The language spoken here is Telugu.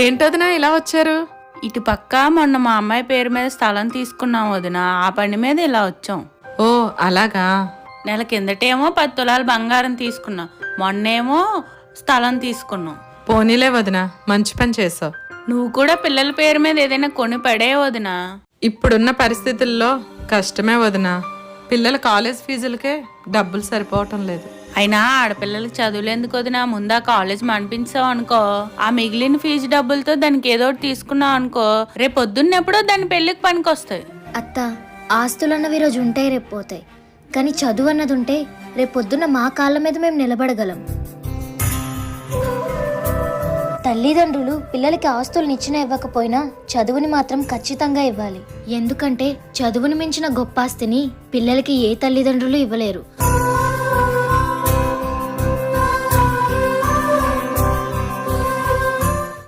ఏంటోదినా ఇలా వచ్చారు? ఇటు పక్క మొన్న మా అమ్మాయి పేరు మీద స్థలం తీసుకున్నాం వదిన, ఆ పని మీద ఇలా వచ్చాం. ఓ అలాగా. నెల కిందటేమో 10 తులాలు బంగారం తీసుకున్నాం, మొన్నేమో స్థలం తీసుకున్నాం. పోనీలే వదినా, మంచి పని చేసావు. నువ్వు కూడా పిల్లల పేరు మీద ఏదైనా కొని పడే వదినా. ఇప్పుడున్న పరిస్థితుల్లో కష్టమే వదినా. పిల్లల కాలేజ్ ఫీజులకే డబ్బులు సరిపోవటం లేదు. అయినా ఆడపిల్లలకి చదువులు ఎందుకు వదినా, ముందా కాలేజ్ మనిపించావు అనుకో, ఆ మిగిలిన ఫీజు డబ్బులతో దానికి ఏదో ఒకటి తీసుకున్నావు అనుకో, రేపు పొద్దున్నెప్పుడో దాని పెళ్లికి పనికొస్తాయి. అత్త, ఆస్తులన్నవి రోజు ఉంటాయి, రేపు పోతాయి. కానీ చదువు అన్నది ఉంటే రేపు పొద్దున్న మా కాళ్ళ మీద మేము నిలబడగలం. తల్లిదండ్రులు పిల్లలకి ఆస్తుల్ని ఇచ్చినా ఇవ్వకపోయినా చదువుని మాత్రం ఖచ్చితంగా ఇవ్వాలి. ఎందుకంటే చదువుని మించిన గొప్ప ఆస్తిని పిల్లలకి ఏ తల్లిదండ్రులు ఇవ్వలేరు.